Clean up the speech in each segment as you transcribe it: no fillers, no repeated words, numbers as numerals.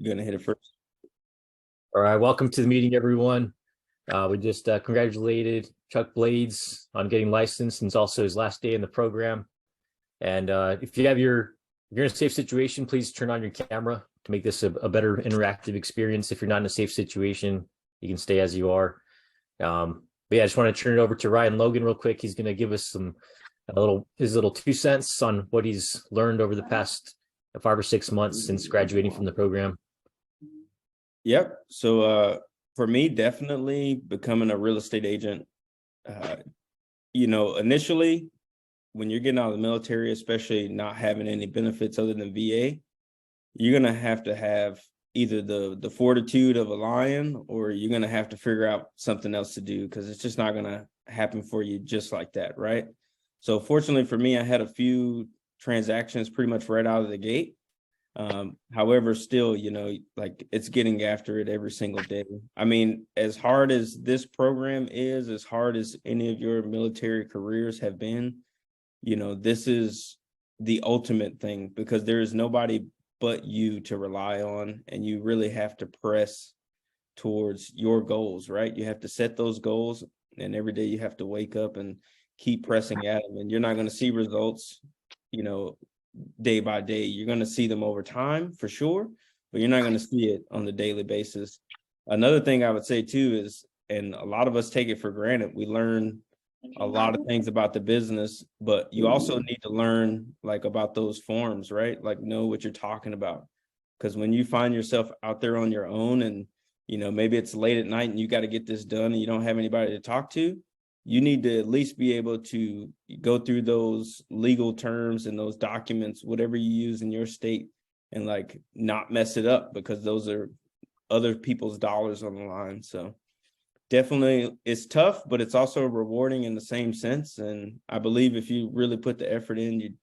You're gonna hit it first. All right, welcome to the meeting, everyone. We just congratulated Chuck Blades on getting licensed, and it's also his last day in the program. And if you're in a safe situation, please turn on your camera to make this a better interactive experience. If you're not in a safe situation, you can stay as you are. But yeah, I just want to turn it over to Ryan Logan real quick. He's going to give us his little 2 cents on what he's learned over the past 5 or 6 months since graduating from the program. Yep. So for me, definitely becoming a real estate agent. Initially, when you're getting out of the military, especially not having any benefits other than VA, you're gonna have to have either the fortitude of a lion, or you're gonna have to figure out something else to do, because it's just not gonna happen for you just like that, right? So fortunately for me, I had a few transactions pretty much right out of the gate. However, still, like, it's getting after it every single day. I mean, as hard as this program is, as hard as any of your military careers have been, this is the ultimate thing, because there is nobody but you to rely on, and you really have to press towards your goals, right? You have to set those goals, and every day you have to wake up and keep pressing at them, and you're not going to see results, day by day. You're going to see them over time for sure, but you're not going to see it on the daily basis. Another thing I would say too is, and a lot of us take it for granted, we learn a lot of things about the business, but you also need to learn like about those forms, right? Like, know what you're talking about. Because when you find yourself out there on your own, and maybe it's late at night and you got to get this done and you don't have anybody to talk to, you need to at least be able to go through those legal terms and those documents, whatever you use in your state, and like not mess it up, because those are other people's dollars on the line. So definitely it's tough, but it's also rewarding in the same sense. And I believe if you really put the effort in, you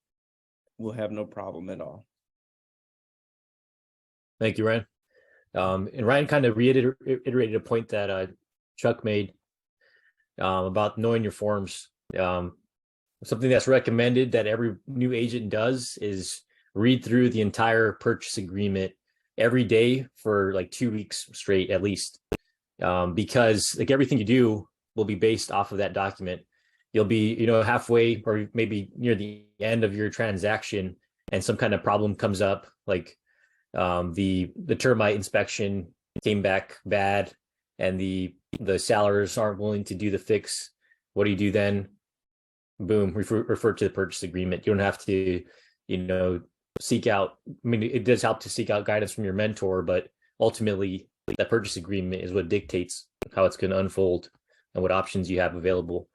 will have no problem at all. Thank you, Ryan. And Ryan kind of reiterated a point that Chuck made about knowing your forms. Something that's recommended that every new agent does is read through the entire purchase agreement every day for like 2 weeks straight, at least, because like everything you do will be based off of that document. You'll be, halfway or maybe near the end of your transaction, and some kind of problem comes up, like the termite inspection came back bad, and the sellers aren't willing to do the fix. What do you do then? Boom, refer to the purchase agreement. You don't have to, seek out. I mean, it does help to seek out guidance from your mentor, but ultimately that purchase agreement is what dictates how it's going to unfold and what options you have available.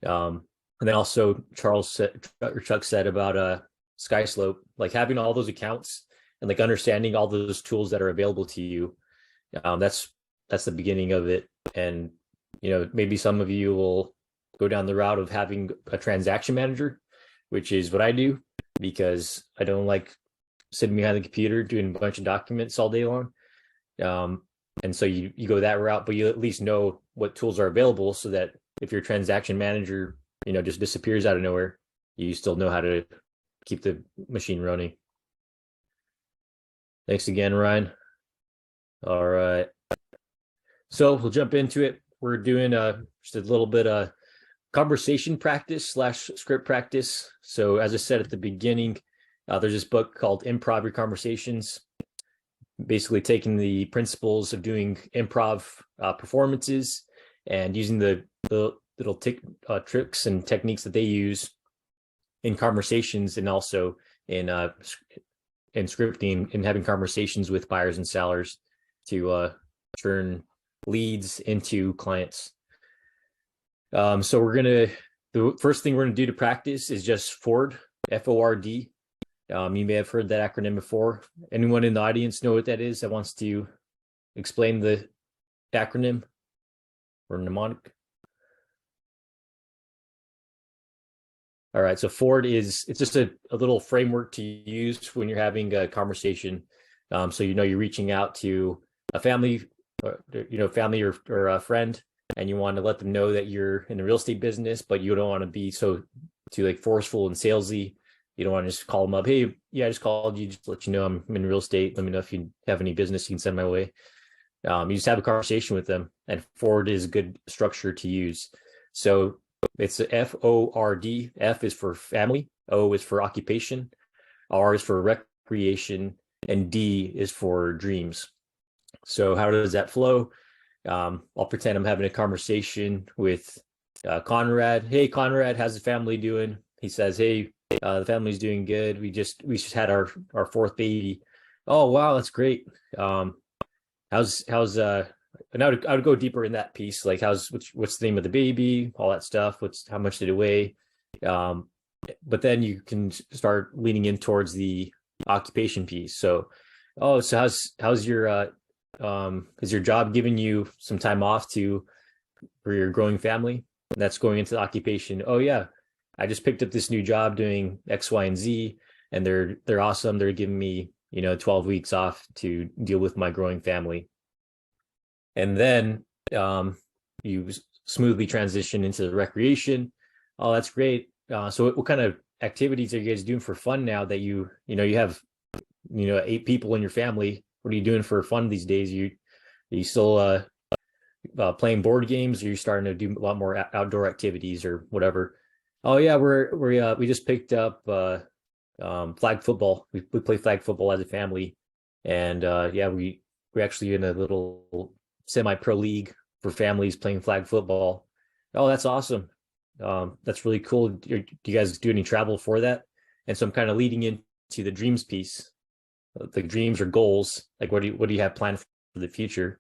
And then also Chuck said about SkySlope, like having all those accounts and like understanding all those tools that are available to you. That's the beginning of it. And maybe some of you will go down the route of having a transaction manager, which is what I do, because I don't like sitting behind the computer doing a bunch of documents all day long. And so you go that route, but you at least know what tools are available, so that if your transaction manager just disappears out of nowhere, you still know how to keep the machine running. Thanks again, Ryan. All right, so we'll jump into it. We're doing just a little bit of conversation practice / script practice. So as I said at the beginning, there's this book called Improv Your Conversations, basically taking the principles of doing improv performances and using the little tricks and techniques that they use in conversations, and also in scripting and having conversations with buyers and sellers to turn leads into clients. So the first thing we're gonna do to practice is just F.O.R.D, F-O.R.D. You may have heard that acronym before. Anyone in the audience know what that is that wants to explain the acronym or mnemonic? All right, so F.O.R.D it's just a little framework to use when you're having a conversation. So you're reaching out to a family, or a friend, and you want to let them know that you're in the real estate business, but you don't want to be too like forceful and salesy. You don't want to just call them up. Hey, yeah, I just called you just to let you know I'm in real estate. Let me know if you have any business you can send my way. You just have a conversation with them, and F.O.R.D is a good structure to use. So it's F.O.R.D. F is for family, O is for occupation, R is for recreation, and D is for dreams. So how does that flow? I'll pretend I'm having a conversation with Conrad. Hey, Conrad, how's the family doing? He says, hey, the family's doing good. We just had our fourth baby. Oh, wow, that's great. How's and I would go deeper in that piece, like what's the name of the baby, all that stuff. How much did it weigh? Um, but then you can start leaning in towards the occupation piece. So, oh, so how's your is your job giving you some time off for your growing family? And that's going into the occupation. Oh yeah, I just picked up this new job doing X, Y, and Z, and they're awesome. They're giving me 12 weeks off to deal with my growing family. And then you smoothly transition into the recreation. Oh, that's great. So what kind of activities are you guys doing for fun now that you have 8 people in your family? What are you doing for fun these days? Are you still playing board games? Or are you starting to do a lot more outdoor activities or whatever? Oh yeah, we just picked up flag football. We play flag football as a family, and yeah, we're actually in a little semi-pro league for families playing flag football. Oh, that's awesome. That's really cool. Do you guys do any travel for that? And so I'm kind of leading into the dreams piece, the dreams or goals. Like, what do you have planned for the future?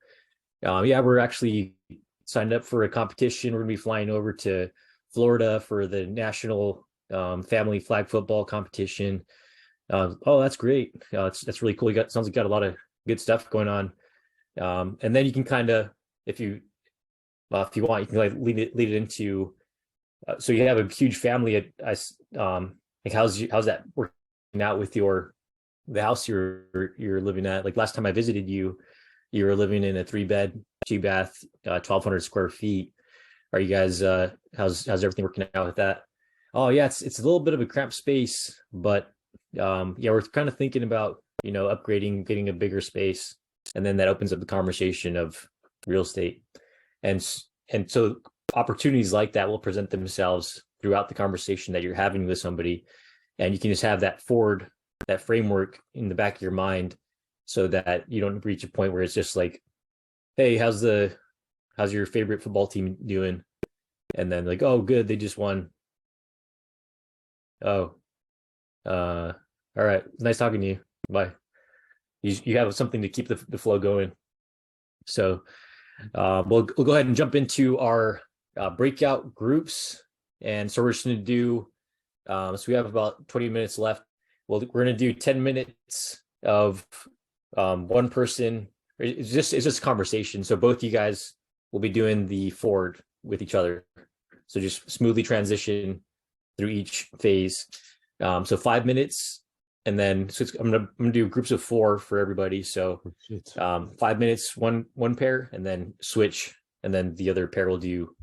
Yeah, we're actually signed up for a competition. We're gonna be flying over to Florida for the national family flag football competition. Oh, that's great. That's really cool. Sounds like you got a lot of good stuff going on. And then you can kind of, if you want, you can like lead it into. So you have a huge family. Like how's that working out with the house you're living at? Like last time I visited you, you were living in a 3-bed, 2-bath, 1,200 square feet. Are you guys? How's everything working out with that? Oh yeah, it's a little bit of a cramped space, but yeah, we're kind of thinking about upgrading, getting a bigger space, and then that opens up the conversation of real estate, and and so opportunities like that will present themselves throughout the conversation that you're having with somebody, and you can just have that framework in the back of your mind, so that you don't reach a point where it's just like, hey, how's your favorite football team doing? And then like, oh, good, they just won. Oh, all right, nice talking to you. Bye. You have something to keep the flow going. So we'll go ahead and jump into our breakout groups. And so we're just going to do, so we have about 20 minutes left. We're going to do 10 minutes of one person. It's just a conversation. So both you guys will be doing the F.O.R.D with each other. So just smoothly transition through each phase. So 5 minutes, and then I'm gonna do groups of 4 for everybody. So 5 minutes, one pair, and then switch, and then the other pair will do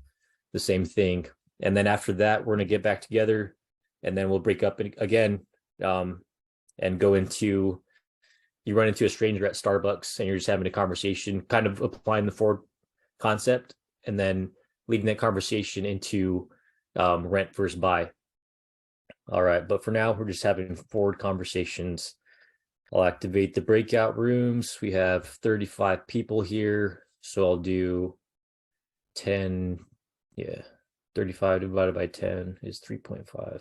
the same thing. And then after that, we're gonna get back together, and then we'll break up again, and go into. You run into a stranger at Starbucks, and you're just having a conversation, kind of applying the F.O.R.D concept, and then leading that conversation into rent versus buy. All right, but for now, we're just having F.O.R.D conversations. I'll activate the breakout rooms. We have 35 people here, so I'll do 10. Yeah, 35 divided by 10 is 3.5.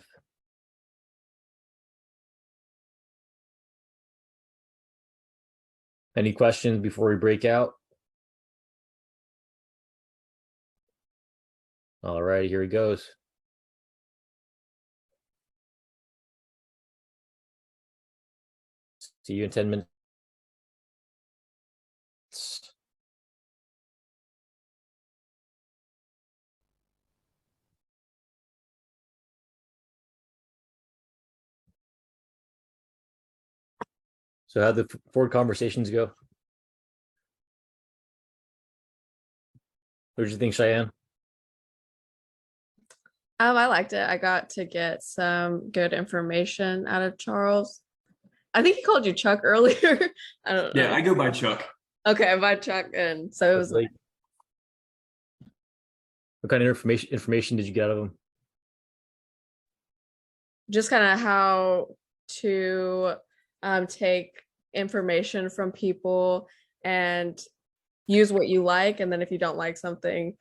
Any questions before we break out? All right, here he goes. See you in 10 minutes. So how'd the F.O.R.D conversations go? What did you think, Cheyenne? I liked it. I got to get some good information out of Charles. I think he called you Chuck earlier. I don't Yeah, know. I go by Chuck. Okay, by Chuck, and so it was Like, what kind of information did you get out of him? just kind of how to take information from people and use what you like, and then if you don't like something,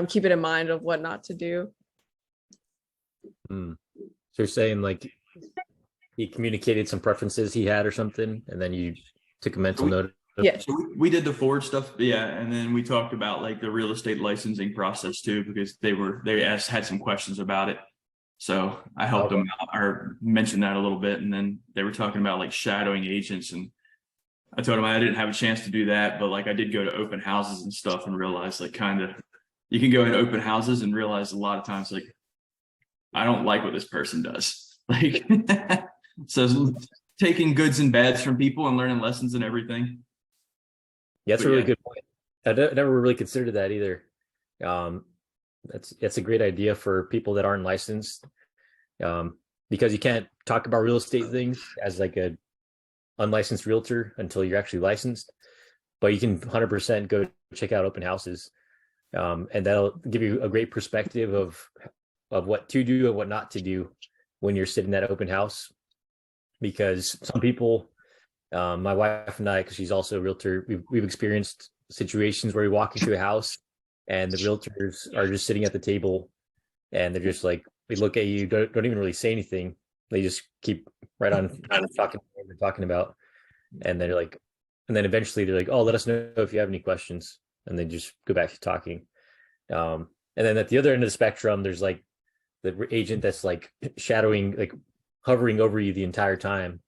keep it in mind of what not to do. So you're saying like he communicated some preferences he had or something, and then you took a mental note. Yeah. So we did the F.O.R.D stuff, yeah, and then we talked about like the real estate licensing process too, because they had some questions about it. So I helped them out or mentioned that a little bit, and then they were talking about like shadowing agents, and I told them I didn't have a chance to do that, but like I did go to open houses and stuff and realized like kind of you can go in open houses and realize a lot of times like I don't like what this person does. Like so taking goods and bads from people and learning lessons and everything. Yeah, that's But a really yeah. good point. I never really considered that either. That's a great idea for people that aren't licensed, because you can't talk about real estate things as like a unlicensed realtor until you're actually licensed. But you can 100% go check out open houses, and that'll give you a great perspective of what to do and what not to do when you're sitting at open house. Because some people, my wife and I, because she's also a realtor, we've experienced situations where we walk into a house and the realtors are just sitting at the table and they're just like, they look at you, don't even really say anything. They just keep right on talking what they're talking about. And they're like, and then eventually they're like, oh, let us know if you have any questions. And they just go back to talking. And then at the other end of the spectrum, there's like the agent that's like shadowing, like hovering over you the entire time.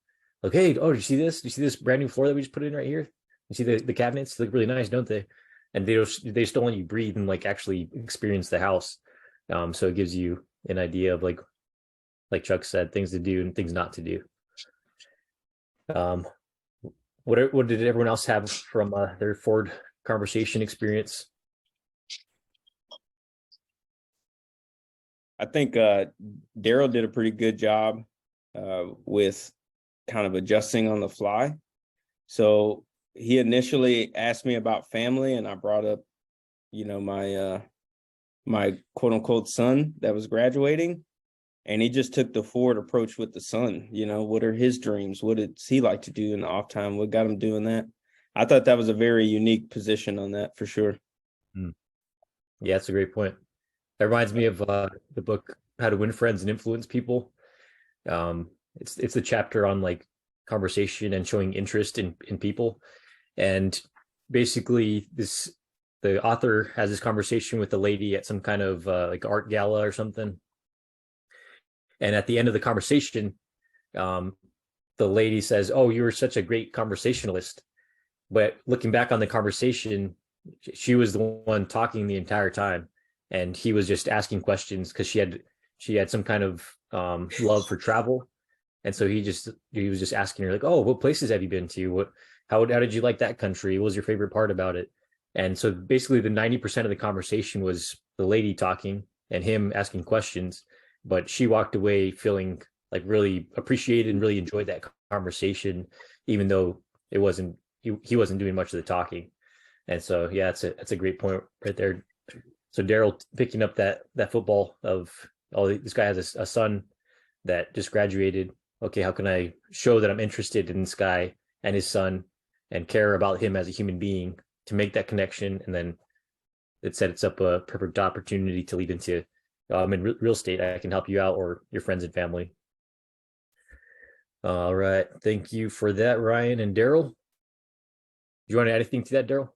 Like, hey, oh, do you see this? Do you see this brand new floor that we just put in right here? You see the cabinets? They look really nice, don't they? And they just don't let you breathe and like actually experience the house. So it gives you an idea of like Chuck said, things to do and things not to do. What did everyone else have from their F.O.R.D conversation experience? I think Daryl did a pretty good job with kind of adjusting on the fly. So he initially asked me about family, and I brought up, my my quote unquote son that was graduating, and he just took the forward approach with the son. What are his dreams? What does he like to do in the off time? What got him doing that? I thought that was a very unique position on that for sure. Yeah, that's a great point. That reminds me of the book How to Win Friends and Influence People. It's a chapter on like conversation and showing interest in people. And basically the author has this conversation with a lady at some kind of like art gala or something. And at the end of the conversation, the lady says, oh, you were such a great conversationalist. But looking back on the conversation, she was the one talking the entire time. And he was just asking questions because she had some kind of love for travel. And so he was just asking her like, oh, what places have you been to? How did you like that country? What was your favorite part about it? And so basically the 90% of the conversation was the lady talking and him asking questions, but she walked away feeling like really appreciated and really enjoyed that conversation, even though he wasn't doing much of the talking. And so, yeah, that's a great point right there. So Daryl picking up that football of, oh, this guy has a son that just graduated. Okay, how can I show that I'm interested in this guy and his son and care about him as a human being to make that connection? And then it sets up a perfect opportunity to lead into in real estate. I can help you out or your friends and family. All right. Thank you for that, Ryan and Daryl. Do you want to add anything to that, Daryl?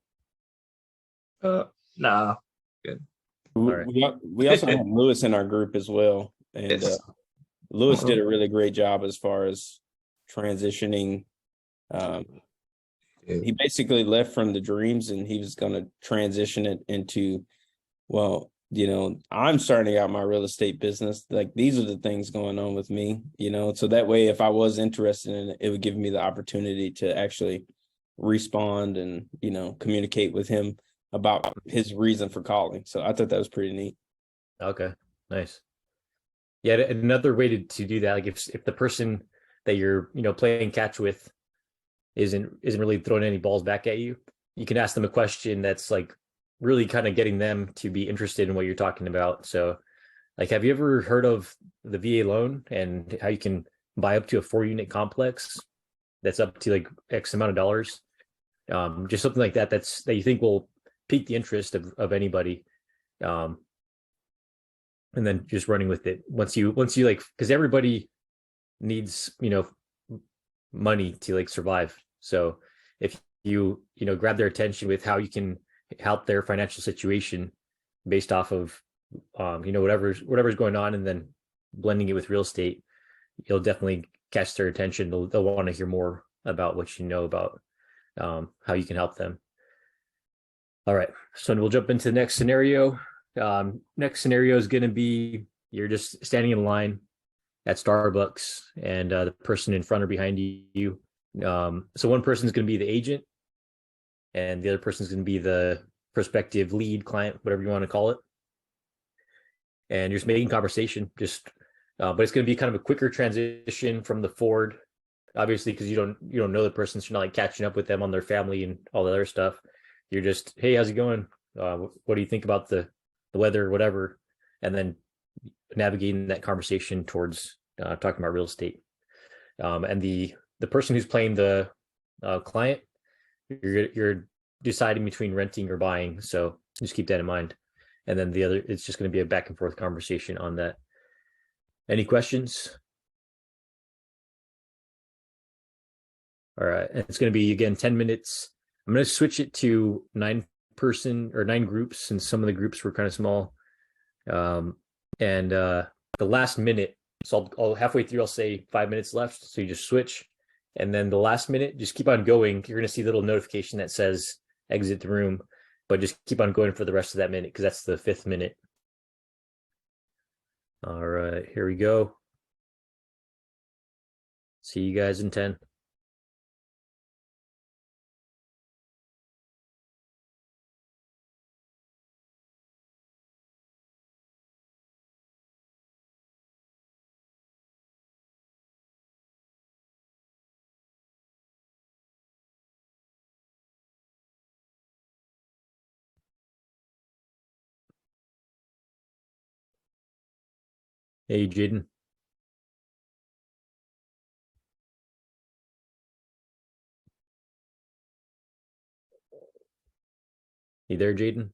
Nah, good. All right. We also have Lewis in our group as well. And Yes. Lewis did a really great job as far as transitioning. He basically left from the dreams and he was going to transition it into, well, I'm starting out my real estate business. Like, these are the things going on with me, so that way, if I was interested in it, it would give me the opportunity to actually respond and, communicate with him about his reason for calling. So I thought that was pretty neat. Okay, nice. Yeah, another way to do that, like if the person that you're playing catch with isn't really throwing any balls back at you, you can ask them a question that's like really kind of getting them to be interested in what you're talking about. So, like, have you ever heard of the VA loan and how you can buy up to a 4-unit complex that's up to like X amount of dollars? Just something like that that you think will pique the interest of anybody. Um, and then just running with it once you like, because everybody needs money to like survive. So if you grab their attention with how you can help their financial situation based off of whatever's going on, and then blending it with real estate, you'll definitely catch their attention. They'll want to hear more about what you know about how you can help them. All right, so we'll jump into the next scenario. Next scenario is going to be you're just standing in line at Starbucks, and the person in front or behind you. So one person is going to be the agent, and the other person is going to be the prospective lead client, whatever you want to call it. And you're just making conversation, but it's going to be kind of a quicker transition from the F.O.R.D, obviously, because you don't know the person, so you're not like catching up with them on their family and all the other stuff. You're just, hey, how's it going? What do you think about the weather, whatever, and then navigating that conversation towards talking about real estate. And the person who's playing the client, you're deciding between renting or buying, so just keep that in mind. And then the other, it's just going to be a back and forth conversation on that. Any questions? All right, and it's going to be again 10 minutes. I'm going to switch it to 9 groups, since some of the groups were kind of small. And the last minute, so I'll halfway through, I'll say 5 minutes left. So you just switch. And then the last minute, just keep on going. You're going to see a little notification that says exit the room, but just keep on going for the rest of that minute, because that's the 5th minute. All right, here we go. See you guys in 10. Hey, Jaden. You there, Jaden?